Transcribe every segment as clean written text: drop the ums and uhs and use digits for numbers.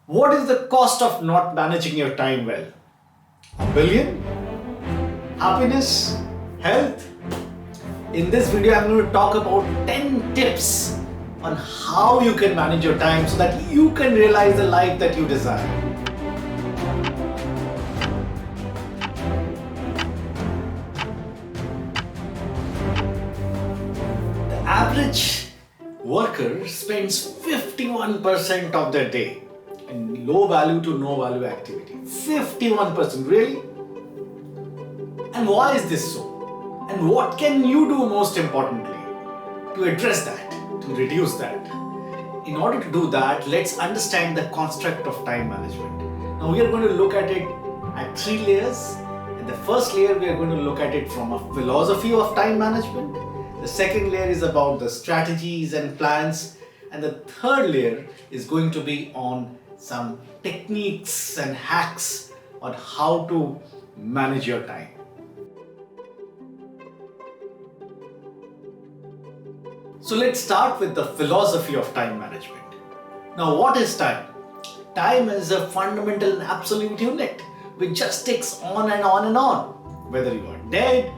What is the cost of not managing your time well? A billion? Happiness? Health? In this video, I'm going to talk about 10 tips on how you can manage your time so that you can realize the life that you desire. The average worker spends 51% of their day in low value to no value activity. 51%, really? And why is this so? And what can you do most importantly to address that, to reduce that? In order to do that, let's understand the construct of time management. Now we are going to look at it at 3 layers. In the first layer, we are going to look at it from a philosophy of time management. The second layer is about the strategies and plans. And the third layer is going to be on some techniques and hacks on how to manage your time. So let's start with the philosophy of time management. Now, what is time? Time is a fundamental and absolute unit which just ticks on and on and on. Whether you are dead,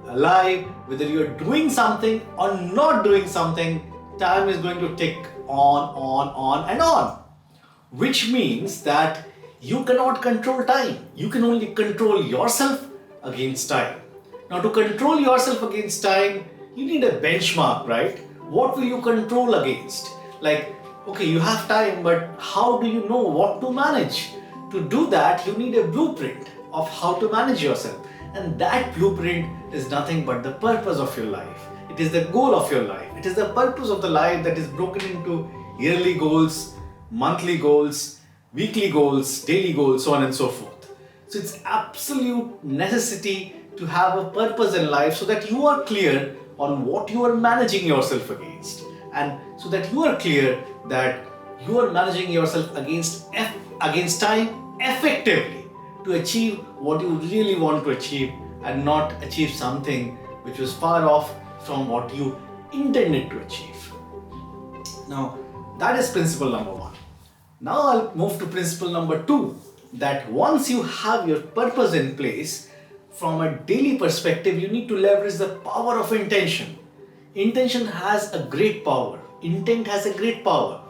alive, whether you are doing something or not doing something, time is going to tick on and on. Which means that you cannot control time. You can only control yourself against time. Now, to control yourself against time, you need a benchmark, right? What will you control against? Like, okay, you have time, but how do you know what to manage? To do that, you need a blueprint of how to manage yourself. And that blueprint is nothing but the purpose of your life. It is the goal of your life. It is the purpose of the life that is broken into yearly goals, monthly goals, weekly goals, daily goals, so on and so forth. So it's absolute necessity to have a purpose in life so that you are clear on what you are managing yourself against, and so that you are clear that you are managing yourself against time effectively to achieve what you really want to achieve and not achieve something which was far off from what you intended to achieve. Now, that is principle number 1. Now I'll move to principle number 2, that once you have your purpose in place, from a daily perspective, you need to leverage the power of intention. Intention has a great power. Intent has a great power.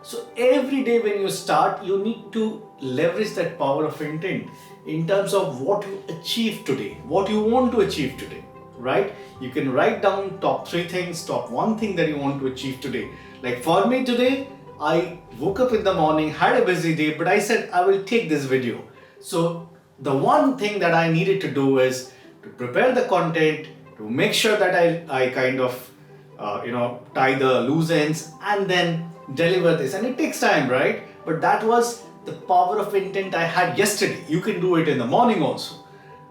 So every day when you start, you need to leverage that power of intent in terms of what you achieve today, what you want to achieve today, right? You can write down top 3 things, top 1 thing that you want to achieve today. Like for me today, I woke up in the morning, had a busy day, but I said I will take this video. So the one thing that I needed to do is to prepare the content, to make sure that I kind of tie the loose ends and then deliver this. And it takes time, right? But that was the power of intent I had yesterday. You can do it in the morning also.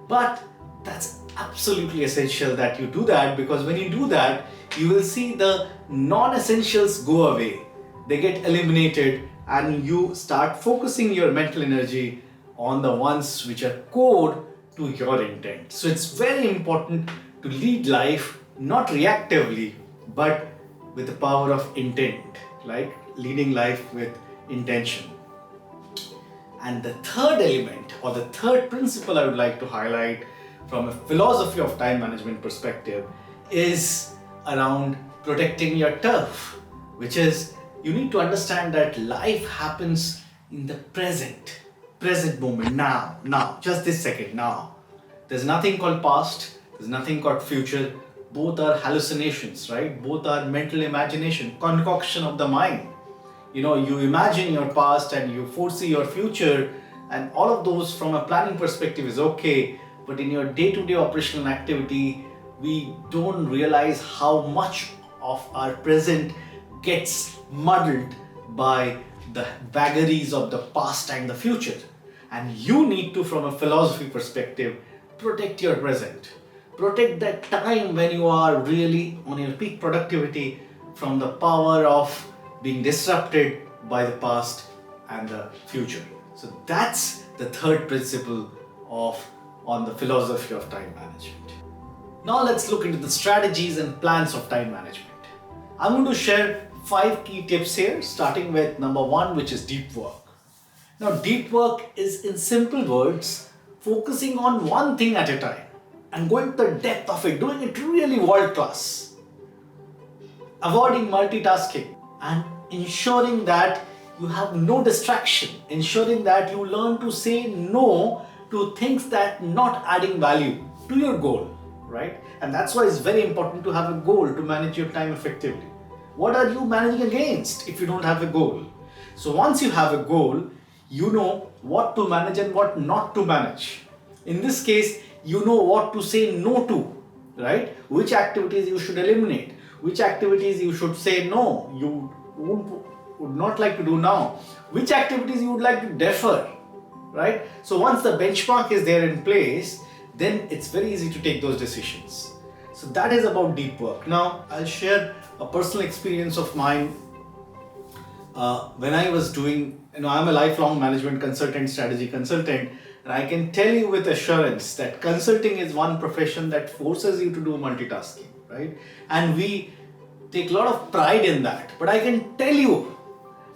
But that's absolutely essential that you do that, because when you do that, you will see the non-essentials go away. They get eliminated and you start focusing your mental energy on the ones which are core to your intent. So it's very important to lead life not reactively, but with the power of intent, like leading life with intention. And the third element or the third principle I would like to highlight from a philosophy of time management perspective is around protecting your turf, which is you need to understand that life happens in the present moment, now, just this second, now. There's nothing called past, there's nothing called future. Both are hallucinations, right? Both are mental imagination, concoction of the mind. You imagine your past and you foresee your future, and all of those from a planning perspective is okay, but in your day-to-day operational activity, we don't realize how much of our present gets muddled by the vagaries of the past and the future. And you need to, from a philosophy perspective, protect your present. Protect that time when you are really on your peak productivity from the power of being disrupted by the past and the future. So that's the third principle on the philosophy of time management. Now let's look into the strategies and plans of time management. I'm going to share 5 key tips here, starting with number 1, which is deep work. Now, deep work is, in simple words, focusing on one thing at a time and going to the depth of it, doing it really world class, avoiding multitasking and ensuring that you have no distraction, ensuring that you learn to say no to things that not adding value to your goal, right? And that's why it's very important to have a goal to manage your time effectively. What are you managing against if you don't have a goal? So once you have a goal, you know what to manage and what not to manage. In this case, you know what to say no to, right? Which activities you should eliminate, which activities you should say no, you would not like to do now, which activities you would like to defer, right? So once the benchmark is there in place, then it's very easy to take those decisions. So that is about deep work. Now I'll share a personal experience of mine. When I was doing, I'm a lifelong management consultant, strategy consultant, and I can tell you with assurance that consulting is one profession that forces you to do multitasking, right? And we take a lot of pride in that. But I can tell you,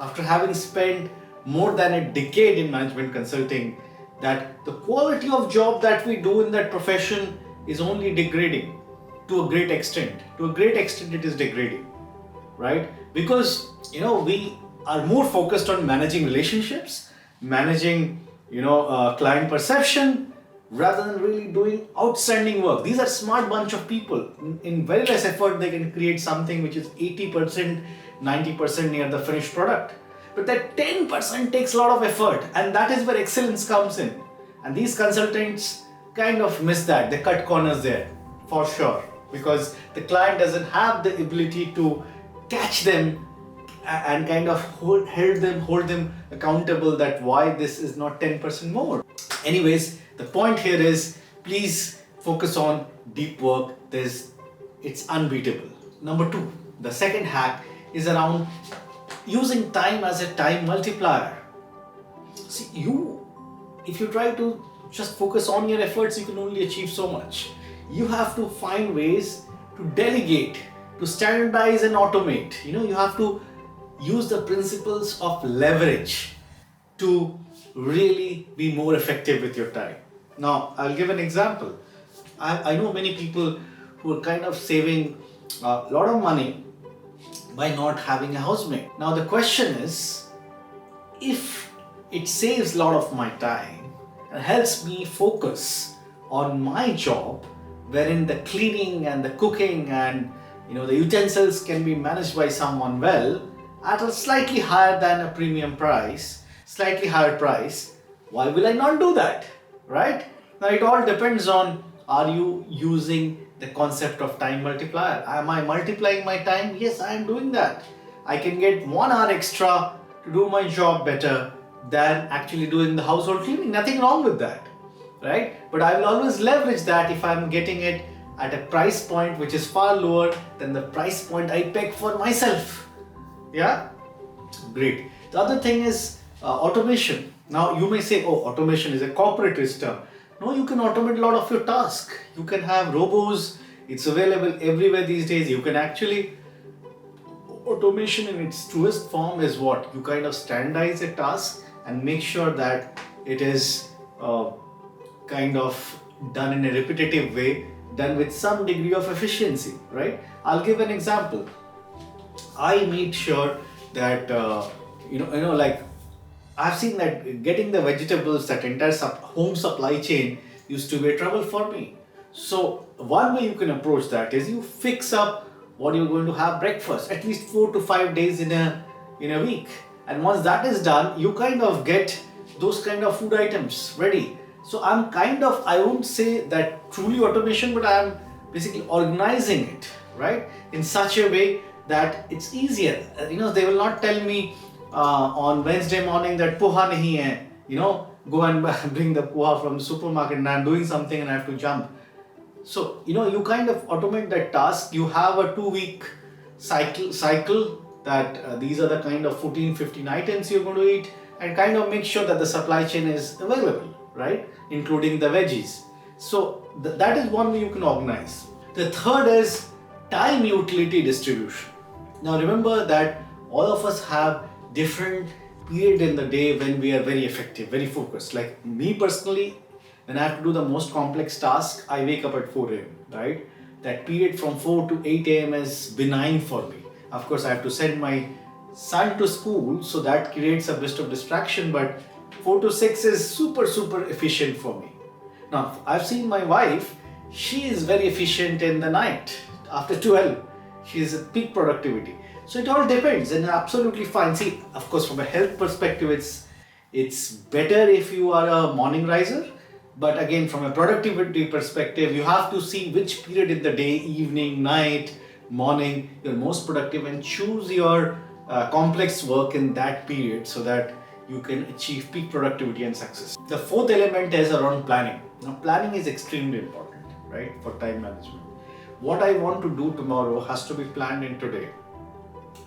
after having spent more than a decade in management consulting, that the quality of job that we do in that profession is only degrading to a great extent. To a great extent, it is degrading, right? Because, we are more focused on managing relationships, managing, client perception, rather than really doing outstanding work. These are smart bunch of people. In very less effort, they can create something which is 80%, 90% near the finished product. But that 10% takes a lot of effort, and that is where excellence comes in. And these consultants kind of miss that. They cut corners there, for sure, because the client doesn't have the ability to catch them and kind of hold them accountable that why this is not 10% more. Anyways, the point here is, please focus on deep work. It's unbeatable. Number 2, the second hack is around using time as a time multiplier. See, if you try to just focus on your efforts, you can only achieve so much. You have to find ways to delegate, to standardize and automate. You have to use the principles of leverage to really be more effective with your time. Now, I'll give an example. I know many people who are kind of saving a lot of money by not having a housemate. Now, the question is, if it saves a lot of my time and helps me focus on my job, wherein the cleaning and the cooking and the utensils can be managed by someone well at a slightly higher than a premium price, slightly higher price, why will I not do that, right? Now it all depends on, are you using the concept of time multiplier? Am I multiplying my time? Yes, I am doing that. I can get 1 hour extra to do my job better than actually doing the household cleaning. Nothing wrong with that, right? But I will always leverage that if I'm getting it at a price point which is far lower than the price point I peg for myself. Yeah? Great. The other thing is automation. Now you may say, oh, automation is a corporate term. No, you can automate a lot of your tasks. You can have robos. It's available everywhere these days. You can actually, automation in its truest form is what? You kind of standardize a task and make sure that it is kind of done in a repetitive way, done with some degree of efficiency, right? I'll give an example. I made sure that, like I've seen that getting the vegetables, that entire home supply chain used to be a trouble for me. So one way you can approach that is you fix up what you're going to have breakfast at least 4 to 5 days in a week. And once that is done, you kind of get those kind of food items ready. So I won't say that truly automation, but I'm basically organizing it, right? In such a way that it's easier. They will not tell me on Wednesday morning that poha nahi hai, go and bring the poha from the supermarket and I'm doing something and I have to jump. So, you kind of automate that task. You have a 2-week cycle that these are the kind of 14, 15 items you're going to eat, and kind of make sure that the supply chain is available, right? Including the veggies. So that is one way you can organize. The third is time utility distribution. Now remember that all of us have different period in the day when we are very effective, very focused. Like me personally, when I have to do the most complex task, I wake up at 4 a.m., right? That period from 4 to 8 a.m. is benign for me. Of course, I have to send my son to school, so that creates a bit of distraction, but 4 to 6 is super efficient for me. Now, I've seen my wife, she is very efficient in the night. After 12, she is at peak productivity. So it all depends, and absolutely fine. See, of course, from a health perspective, it's better if you are a morning riser. But again, from a productivity perspective, you have to see which period in the day, evening, night, morning, you're most productive, and choose your complex work in that period so that you can achieve peak productivity and success. The fourth element is around planning. Now, planning is extremely important, right, for time management. What I want to do tomorrow has to be planned in today.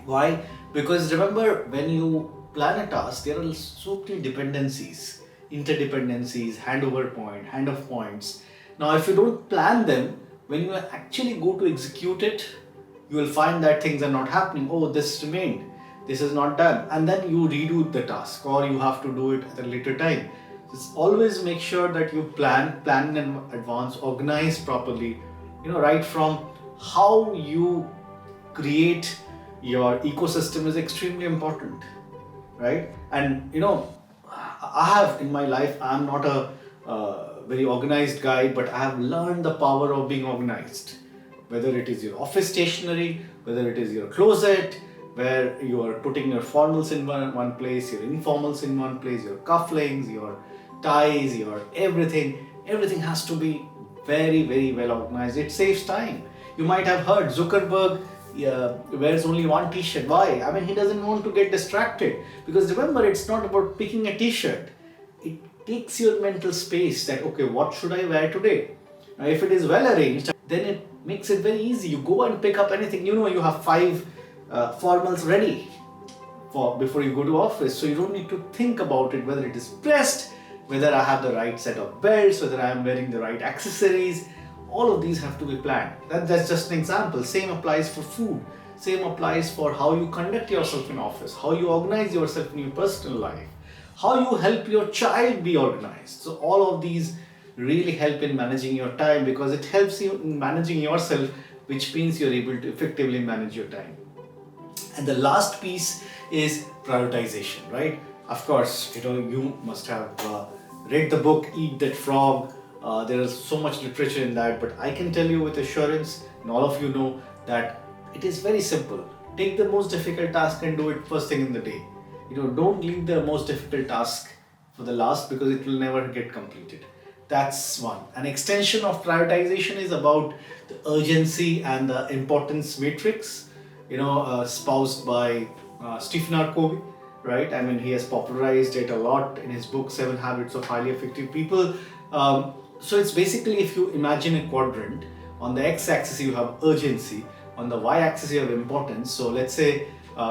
Why? Because remember, when you plan a task, there are so many dependencies, interdependencies, handover point, handoff points. Now, if you don't plan them, when you actually go to execute it, you will find that things are not happening. Oh, this remained, this is not done, and then you redo the task, or you have to do it at a later time. Just always make sure that you plan in advance, organize properly. Right from how you create your ecosystem is extremely important, right? And I have in my life, I'm not a very organized guy, but I have learned the power of being organized. Whether it is your office stationery, whether it is your closet, where you are putting your formals in one place, your informals in one place, your cufflinks, your ties, your everything has to be very well organized. It saves time. You might have heard Zuckerberg wears only one t-shirt. Why? I mean, he doesn't want to get distracted, because remember, it's not about picking a t-shirt. It takes your mental space that, okay, what should I wear today? Now, if it is well arranged, then it makes it very easy. You go and pick up anything. You have 5 formals ready before you go to office, so you don't need to think about it, whether it is pressed, whether I have the right set of belts, whether I am wearing the right accessories. All of these have to be planned. That's just an example. Same applies for food. Same applies for how you conduct yourself in office, how you organize yourself in your personal life, how you help your child be organized. So all of these really help in managing your time, because it helps you in managing yourself, which means you're able to effectively manage your time. And the last piece is prioritization, right? Of course, you must have read the book Eat That Frog. There is so much literature in that, but I can tell you with assurance, and all of you know, that it is very simple. Take the most difficult task and do it first thing in the day. Don't leave the most difficult task for the last, because it will never get completed. That's one. An extension of prioritization is about the urgency and the importance matrix, espoused by Stephen R. Covey, right? I mean, he has popularized it a lot in his book 7 Habits of Highly Effective People. So it's basically, if you imagine a quadrant, on the x-axis you have urgency, on the y-axis you have importance. So let's say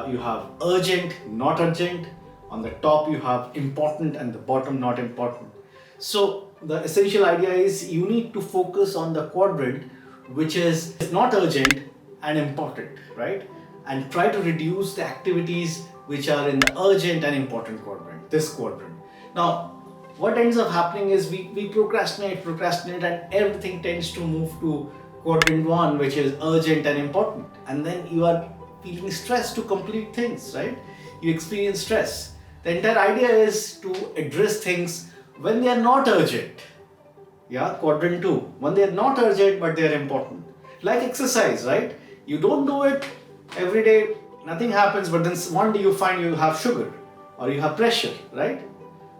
you have urgent, not urgent, on the top you have important, and the bottom not important. So the essential idea is you need to focus on the quadrant which is not urgent and important, right? And try to reduce the activities which are in the urgent and important quadrant, this quadrant. Now, what ends up happening is we procrastinate, and everything tends to move to quadrant 1, which is urgent and important. And then you are feeling stressed to complete things, right? You experience stress. The entire idea is to address things when they are not urgent. Yeah, quadrant 2. When they are not urgent, but they are important. Like exercise, right? You don't do it every day, nothing happens, but then one day you find you have sugar, or you have pressure, right?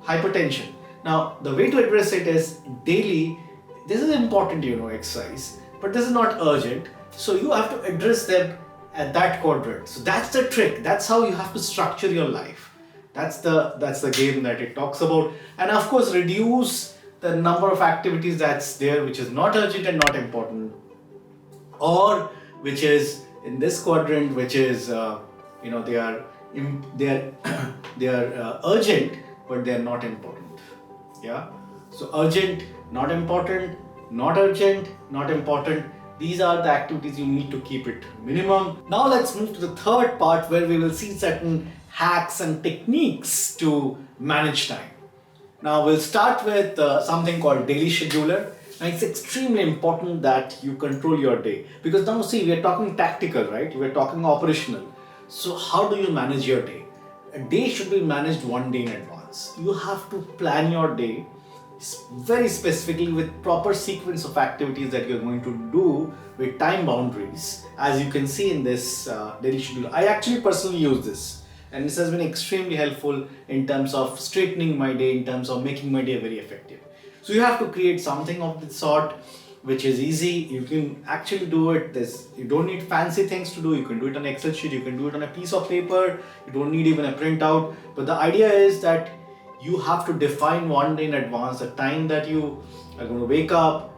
Hypertension. Now, the way to address it is daily. This is important, exercise, but this is not urgent. So you have to address them at that quadrant. So that's the trick. That's how you have to structure your life. That's the game that it talks about. And of course, reduce the number of activities that's there, which is not urgent and not important, or which is in this quadrant, which is they are urgent, but they are not important. Yeah. So urgent, not important, not urgent, not important. These are the activities you need to keep it minimum. Now let's move to the third part, where we will see certain hacks and techniques to manage time. Now we'll start with something called daily scheduler. Now it's extremely important that you control your day, because now see, we are talking tactical, right? We are talking operational. So how do you manage your day? A day should be managed one day in advance. You have to plan your day very specifically with proper sequence of activities that you're going to do with time boundaries, as you can see in this daily schedule. I actually personally use this, and this has been extremely helpful in terms of straightening my day, in terms of making my day very effective. So you have to create something of this sort, which is easy. You can actually do it. You don't need fancy things to do. You can do it on Excel sheet, you can do it on a piece of paper, you don't need even a printout. But the idea is that you have to define one day in advance the time that you are going to wake up,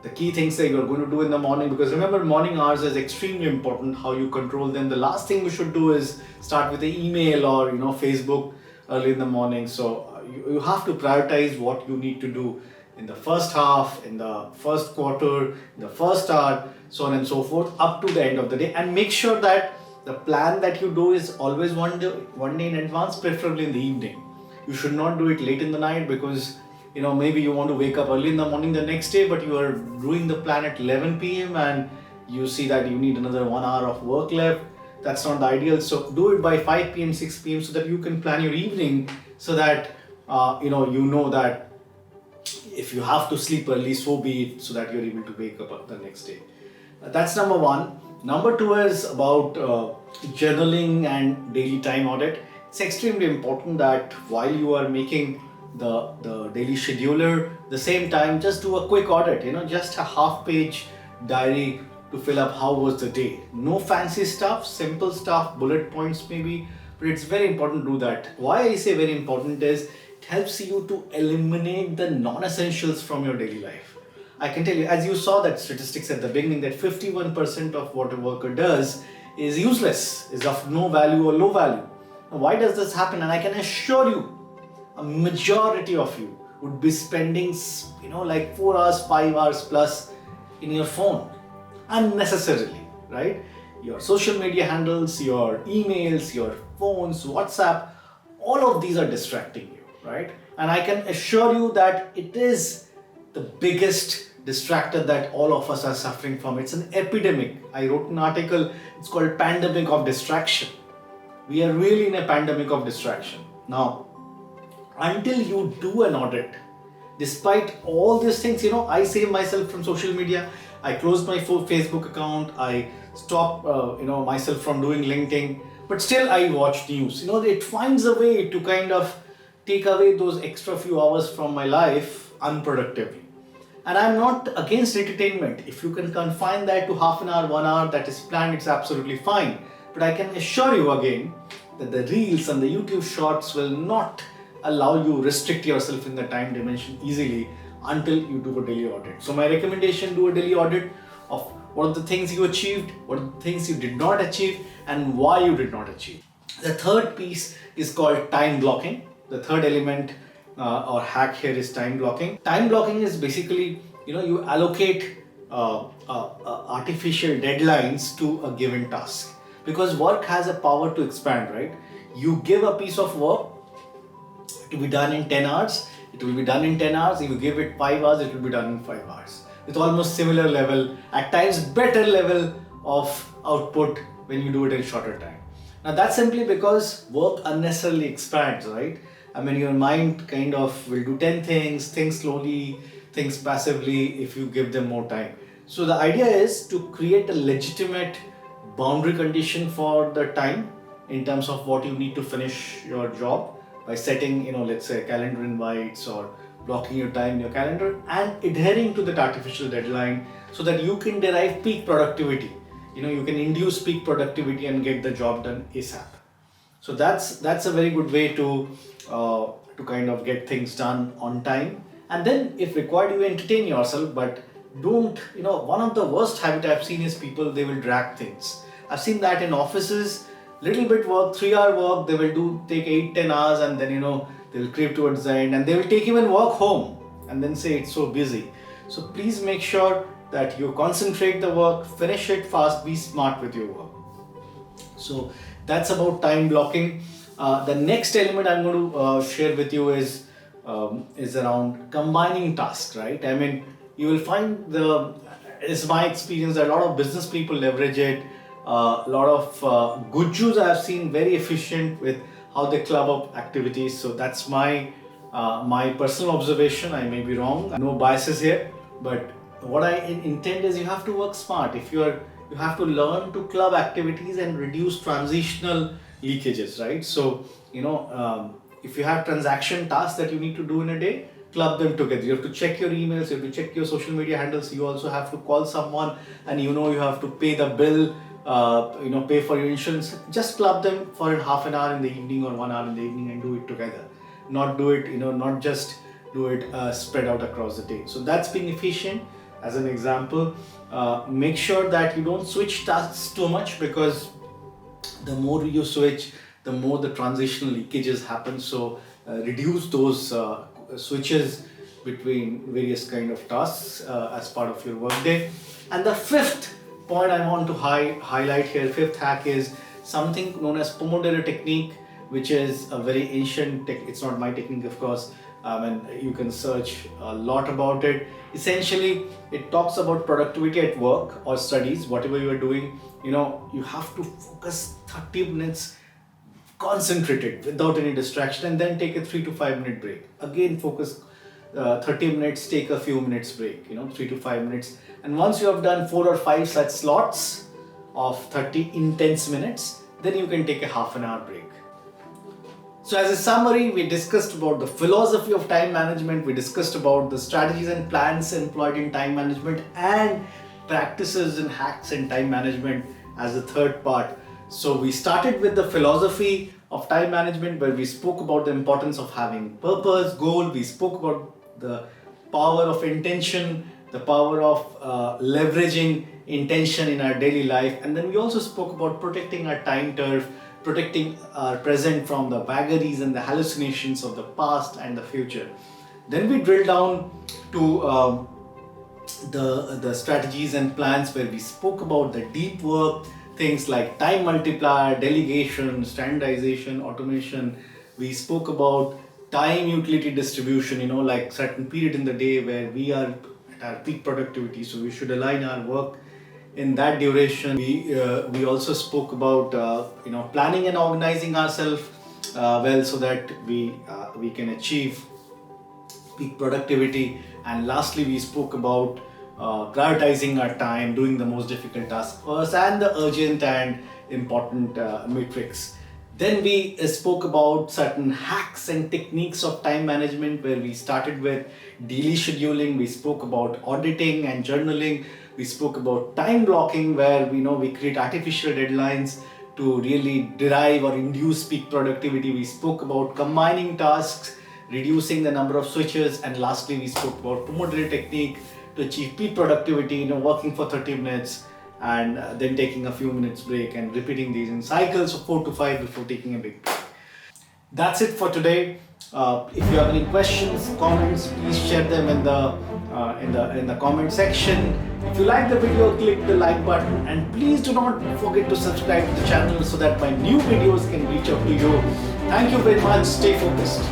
the key things that you're going to do in the morning, because remember, morning hours is extremely important, how you control them. The last thing you should do is start with the email or Facebook early in the morning. So you have to prioritize what you need to do in the first half, in the first quarter, in the first hour, so on and so forth, up to the end of the day. And make sure that the plan that you do is always one day in advance, preferably in the evening. You should not do it late in the night, because maybe you want to wake up early in the morning the next day, but you are doing the plan at 11 p.m. and you see that you need another 1 hour of work left. That's not the ideal. So do it by 5 p.m., 6 p.m. so that you can plan your evening, so that you know that if you have to sleep early, so be it, so that you're able to wake up the next day. That's number one. Number two is about journaling and daily time audit. It's extremely important that while you are making the daily scheduler, the same time just do a quick audit, just a half-page diary to fill up how was the day. No fancy stuff, simple stuff, bullet points maybe, but it's very important to do that. Why I say very important is it helps you to eliminate the non-essentials from your daily life. I can tell you, as you saw that statistics at the beginning, that 51% of what a worker does is useless, is of no value or low value. Now, why does this happen? And I can assure you, a majority of you would be spending, like 4 hours, 5 hours plus in your phone unnecessarily, right? Your social media handles, your emails, your phones, WhatsApp, all of these are distracting you, right? And I can assure you that it is the biggest distractor that all of us are suffering from. It's an epidemic. I wrote an article, it's called Pandemic of Distraction. We are really in a pandemic of distraction. Now, until you do an audit, despite all these things, I save myself from social media. I closed my Facebook account. I stopped, myself from doing LinkedIn. But still, I watch news. It finds a way to kind of take away those extra few hours from my life unproductively. And I'm not against entertainment. If you can confine that to half an hour, 1 hour that is planned, it's absolutely fine. But I can assure you again that the reels and the YouTube shorts will not allow you restrict yourself in the time dimension easily until you do a daily audit. So my recommendation, do a daily audit of what are the things you achieved, what are the things you did not achieve, and why you did not achieve. The third piece is called time blocking. The third element or hack here is time blocking. Time blocking is basically, you allocate artificial deadlines to a given task, because work has a power to expand, right? You give a piece of work to be done in 10 hours, it will be done in 10 hours. If you give it 5 hours, it will be done in 5 hours. With almost similar level, at times better level of output when you do it in shorter time. Now that's simply because work unnecessarily expands, right? I mean, your mind kind of will do 10 things, think slowly, thinks passively if you give them more time. So the idea is to create a legitimate boundary condition for the time in terms of what you need to finish your job, by setting, let's say calendar invites or blocking your time in your calendar and adhering to that artificial deadline, so that you can derive peak productivity. You can induce peak productivity and get the job done ASAP. So that's a very good way to kind of get things done on time. And then if required, you entertain yourself, but don't, one of the worst habit I've seen is people, they will drag things. I've seen that in offices. Little bit work, 3-hour work, they will take 8-10 hours, and then they will creep towards the end, and they will take even work home and then say it's so busy. So please make sure that you concentrate the work, finish it fast, be smart with your work. So that's about time blocking. The next element I'm going to share with you is around combining tasks, right? I mean, you will find it's my experience that a lot of business people leverage it. A lot of gujus I have seen very efficient with how they club up activities. So that's my personal observation. I may be wrong. No biases here, but what I intend is you have to work smart. You have to learn to club activities and reduce transitional leakages, right? So if you have transaction tasks that you need to do in a day, club them together. You have to check your emails, you have to check your social media handles, you also have to call someone, and you have to pay the bill, pay for your insurance. Just club them for half an hour in the evening or 1 hour in the evening and do it together. Not do it, not just do it spread out across the day. So that's being efficient. As an example, make sure that you don't switch tasks too much, because the more you switch, the more the transitional leakages happen. So reduce those switches between various kind of tasks as part of your workday. And the fifth point I want to highlight here, fifth hack, is something known as Pomodoro Technique, which is a very ancient it's not my technique, of course, and you can search a lot about it. Essentially, it talks about productivity at work or studies, whatever you are doing. You have to focus 30 minutes concentrated without any distraction, and then take a 3 to 5 minute break. Again, focus 30 minutes, take a few minutes break, 3 to 5 minutes. And once you have done 4 or 5 such slots of 30 intense minutes, then you can take a half an hour break. So as a summary, we discussed about the philosophy of time management, we discussed about the strategies and plans employed in time management, and practices and hacks in time management as the third part. So we started with the philosophy of time management, where we spoke about the importance of having purpose, goal. We spoke about the power of intention, the power of leveraging intention in our daily life. And then we also spoke about protecting our time turf, protecting our present from the vagaries and the hallucinations of the past and the future. Then we drilled down to the strategies and plans, where we spoke about the deep work, things like time multiplier, delegation, standardization, automation. We spoke about time utility distribution, like certain period in the day where we are at our peak productivity, so we should align our work in that duration. We also spoke about planning and organizing ourselves well, so that we can achieve peak productivity. And lastly, we spoke about prioritizing our time, doing the most difficult task first, and the urgent and important metrics. Then we spoke about certain hacks and techniques of time management, where we started with daily scheduling. We spoke about auditing and journaling. We spoke about time blocking, where we create artificial deadlines to really derive or induce peak productivity. We spoke about combining tasks, reducing the number of switches, and lastly, we spoke about Pomodoro Technique to achieve peak productivity, working for 30 minutes and then taking a few minutes break, and repeating these in cycles of 4 to 5 before taking a big break. That's it for today. If you have any questions, comments, please share them in the comment section. If you like the video, click the like button, and please do not forget to subscribe to the channel so that my new videos can reach out to you. Thank you very much. Stay focused.